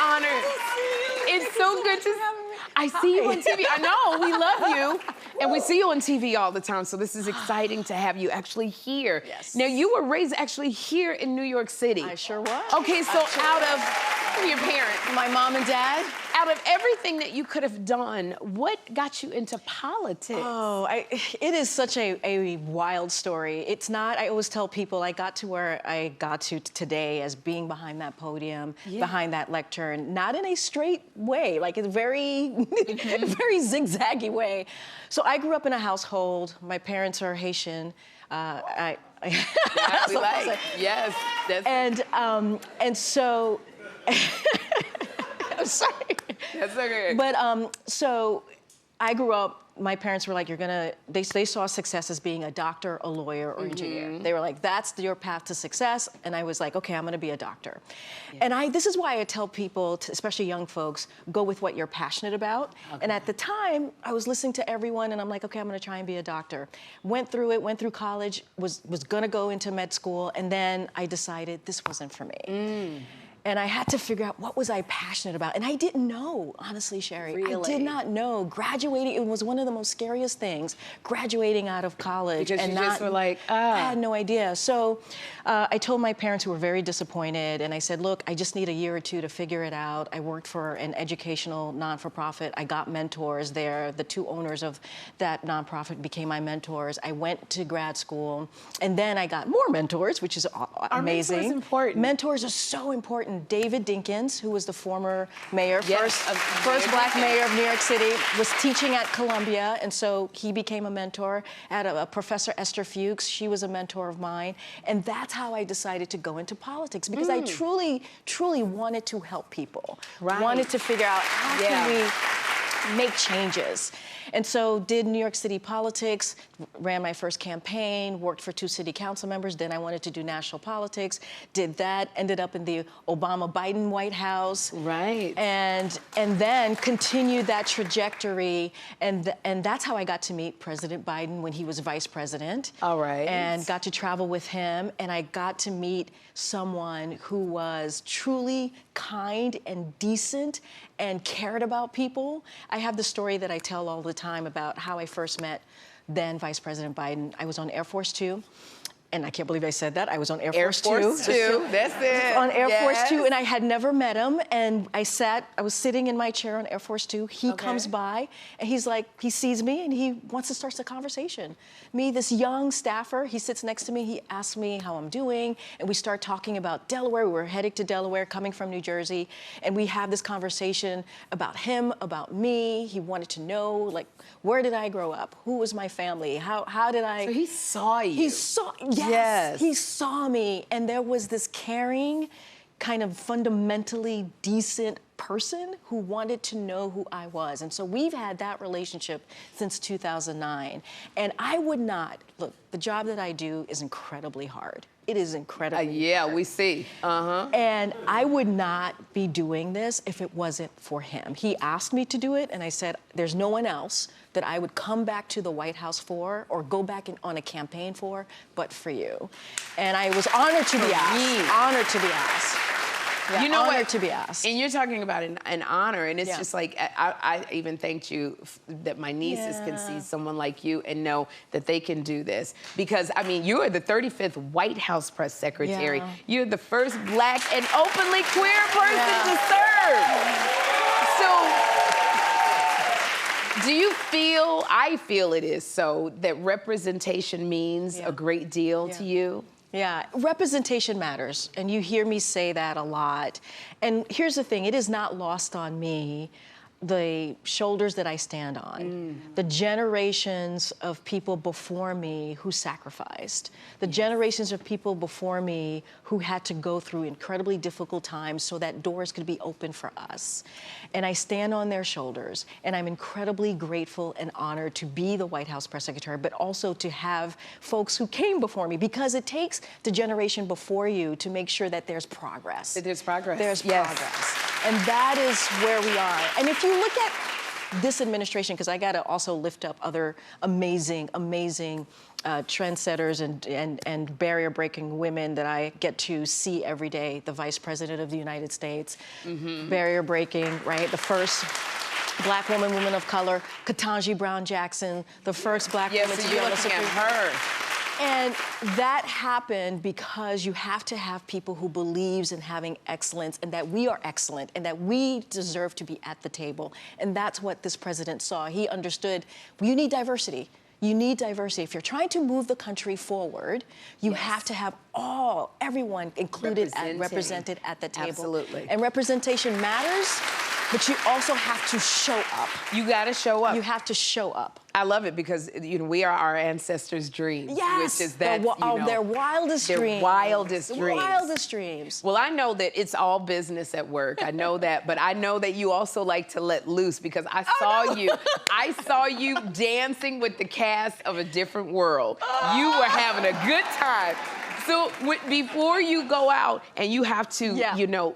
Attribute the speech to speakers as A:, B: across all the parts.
A: honored. It's so good to I see you on TV. I know, we love you. And we see you on TV all the time, so this is exciting to have you actually here.
B: Yes.
A: Now, you were raised actually here in New York City.
B: I sure was.
A: Okay, so out of your parents,
B: My mom and dad.
A: out of everything that you could have done, what got you into politics?
B: Oh, it is such a wild story. It's not, I always tell people, I got to where I got to today as being behind that podium, behind that lectern, not in a straight way, like in a very, very zigzaggy way. So I grew up in a household, my parents are Haitian.
A: Yeah, we like, yes.
B: And so, I'm sorry.
A: That's okay.
B: But so I grew up, my parents were like, they saw success as being a doctor, a lawyer, or engineer. They were like, that's your path to success. And I was like, okay, I'm gonna be a doctor. Yeah. And this is why I tell people, especially young folks, go with what you're passionate about. Okay. And at the time, I was listening to everyone and I'm like, okay, I'm gonna try and be a doctor. Went through it, went through college, was gonna go into med school, and then I decided this wasn't for me. And I had to figure out what was I passionate about. And I didn't know, honestly, Sherri.
A: Really?
B: I did not know. Graduating, it was one of the most scariest things, graduating out of college.
A: Because
B: and
A: you just were like,
B: I had no idea. So I told my parents, who were very disappointed, and I said, look, I just need a year or two to figure it out. I worked for an educational non-for-profit. I got mentors there. The two owners of that nonprofit became my mentors. I went to grad school, and then I got more mentors, which is amazing.
A: Mentors important.
B: Mentors are so important. David Dinkins, who was the former mayor,
A: Yes,
B: first black mayor of New York City, was teaching at Columbia, and so he became a mentor. I had a Professor Esther Fuchs, she was a mentor of mine, and that's how I decided to go into politics, because I truly, truly wanted to help people.
A: Right.
B: Wanted to figure out how can we make changes. And so did New York City politics, ran my first campaign, worked for 2 city council members, then I wanted to do national politics, did that, ended up in the Obama-Biden White House.
A: Right.
B: And then continued that trajectory, and that's how I got to meet President Biden when he was vice president.
A: All right.
B: And got to travel with him, and I got to meet someone who was truly kind and decent and cared about people. I have the story that I tell all the time about how I first met then Vice President Biden. I was on Air Force Two, and I can't believe I said that. I was on Air Force Two.
A: That's it.
B: On Air Force Two, and I had never met him, and I was sitting in my chair on Air Force Two. He comes by, and he's like, he sees me, and he wants to start the conversation. Me, this young staffer, he sits next to me, he asks me how I'm doing, and we start talking about Delaware. We were heading to Delaware, coming from New Jersey, and we have this conversation about him, about me. He wanted to know, like, where did I grow up? Who was my family? How did I...
A: So he saw you.
B: He saw, yes, he saw me, and there was this caring, kind of fundamentally decent person who wanted to know who I was. And so we've had that relationship since 2009. And I would not, look, the job that I do is incredibly hard. It is incredibly hard.
A: We see.
B: And I would not be doing this if it wasn't for him. He asked me to do it, and I said, there's no one else that I would come back to the White House for or go back on a campaign for, but for you. And I was honored to be asked. Honored to be asked. Yeah,
A: you know
B: honored
A: what?
B: to be asked.
A: And you're talking about an honor, and it's just like, I even thanked you that my nieces can see someone like you and know that they can do this. Because, I mean, you are the 35th White House press secretary.
B: Yeah.
A: You're the first black and openly queer person to serve. So, do you feel, I feel it is so, that representation means a great deal to you?
B: Yeah, representation matters, and you hear me say that a lot. And here's the thing, it is not lost on me the shoulders that I stand on, the generations of people before me who sacrificed, the generations of people before me who had to go through incredibly difficult times so that doors could be open for us. And I stand on their shoulders, and I'm incredibly grateful and honored to be the White House press secretary, but also to have folks who came before me, because it takes the generation before you to make sure that there's progress.
A: There's progress.
B: There's progress. And that is where we are. And if you look at this administration, because I got to also lift up other amazing trendsetters and barrier-breaking women that I get to see every day. The Vice President of the United States, barrier-breaking, right? The first Black woman of color, Ketanji Brown Jackson, the first Black woman to be on the Supreme Court. And that happened because you have to have people who believes in having excellence and that we are excellent and that we deserve to be at the table. And that's what this president saw. He understood you need diversity. You need diversity. If you're trying to move the country forward, you have to have everyone included and represented at the table.
A: Absolutely.
B: And representation matters, but you also have to show up.
A: You got to show up.
B: You have to show up.
A: I love it because, you know, we are our ancestors' dreams.
B: Yes.
A: Which is that,
B: their wildest dreams.
A: Their wildest dreams.
B: Wildest dreams.
A: Well, I know that it's all business at work. I know that, but I know that you also like to let loose because I saw you dancing with the cast of A Different World. You were having a good time. So before you go out and you have to,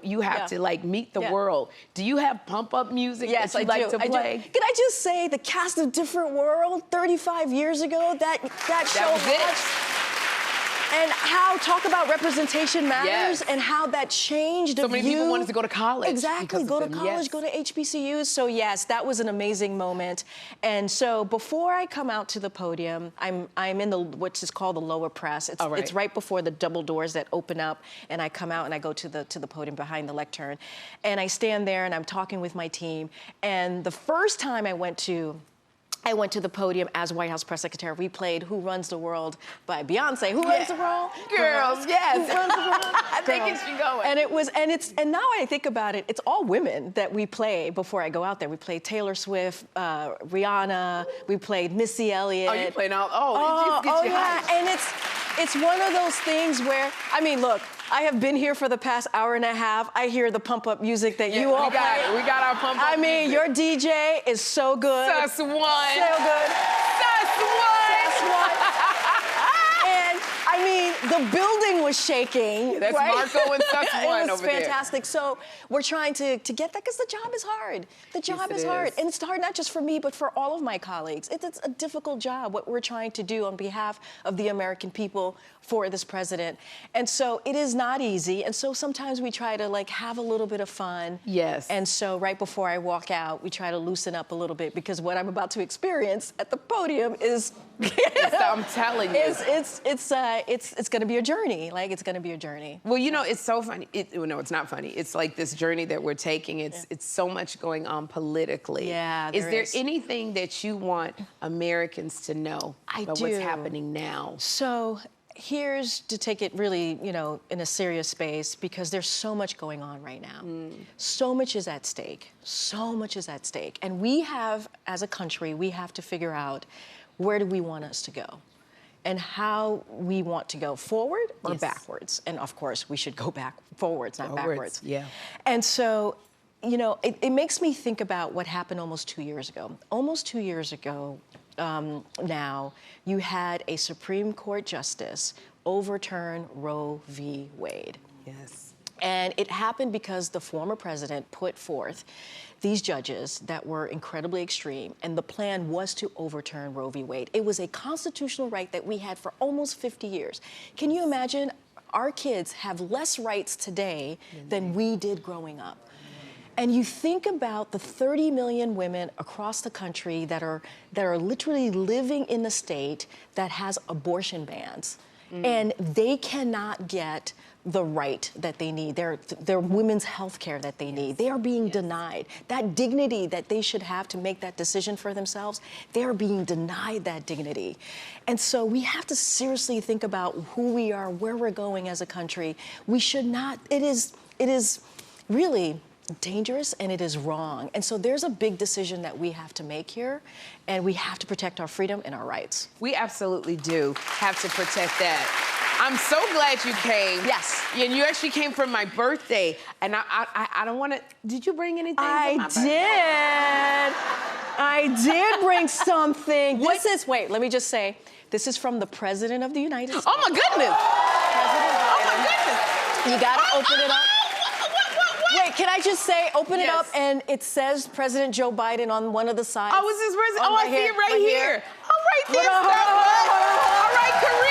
A: you have to like meet the world. Do you have pump-up music that you like to play?
B: Can I just say the cast of Different World 35 years ago, that show
A: was it.
B: And talk about representation matters and how that changed
A: So many people wanted to go to college.
B: Exactly, go to college, go to HBCUs. So yes, that was an amazing moment. And so before I come out to the podium, I'm in what's called the lower press. It's right before the double doors that open up, and I come out and I go to the podium behind the lectern. And I stand there and I'm talking with my team. And the first time I went to the podium as White House press secretary. We played "Who Runs the World" by Beyonce. Who runs the world?
A: Girls, yes.
B: Who runs the world?
A: I think it should go.
B: And now I think about it, it's all women that we play before I go out there. We played Taylor Swift, Rihanna. We played Missy Elliott.
A: Oh, you played all?
B: Yeah. And it's one of those things where, I mean, look, I have been here for the past hour and a half. I hear the pump-up music that you all play.
A: We got our pump-up music.
B: I mean, your DJ is so good.
A: Sus one.
B: So good.
A: Sus one.
B: And I mean, the building was shaking.
A: That's right? Marco and Sus one
B: It was
A: over there.
B: fantastic. So we're trying to get that because the job is hard. The job is hard. And it's hard not just for me, but for all of my colleagues. It's a difficult job, what we're trying to do on behalf of the American people for this president. And so it is not easy. And so sometimes we try to like have a little bit of fun.
A: Yes.
B: And so right before I walk out, we try to loosen up a little bit because what I'm about to experience at the podium is,
A: I'm telling you.
B: It's going to be a journey. Like, it's going to be a journey.
A: Well, you know, it's so funny. No, it's not funny. It's like this journey that we're taking. It's so much going on politically.
B: Yeah,
A: Is there anything that you want Americans to know about what's happening now?
B: So here's to take it really, in a serious space because there's so much going on right now. So much is at stake. So much is at stake. And we have, as a country, we have to figure out where do we want us to go and how we want to go forward or backwards. And of course, we should go forwards, not backwards.
A: Yeah.
B: And so, it makes me think about what happened almost 2 years ago. Almost 2 years ago, now, you had a Supreme Court justice overturn Roe v. Wade.
A: Yes.
B: And it happened because the former president put forth these judges that were incredibly extreme, and the plan was to overturn Roe v. Wade. It was a constitutional right that we had for almost 50 years. Can you imagine? Our kids have less rights today than we did growing up. And you think about the 30 million women across the country that are literally living in the state that has abortion bans, and they cannot get the right that they need, their women's health care that they need. They are being denied that dignity that they should have to make that decision for themselves. They are being denied that dignity. And so we have to seriously think about who we are, where we're going as a country. We should not, it is really dangerous and it is wrong. And so there's a big decision that we have to make here, and we have to protect our freedom and our rights.
A: We absolutely do have to protect that. I'm so glad you came.
B: Yes.
A: And you actually came for my birthday. And I don't want to, did you bring anything for my birthday?
B: I did bring something. Wait, let me just say, this is from the President of the United States.
A: Oh my goodness.
B: Oh my goodness. You gotta open it up. Wait, can I just say, open it
A: Yes.
B: up, and it says President Joe Biden on one of the sides.
A: Oh, is this president? Oh, I see it right
B: Right
A: here.
B: here.
A: All right,
B: Hold on, hold on, hold on, hold on.
A: All right, Karine.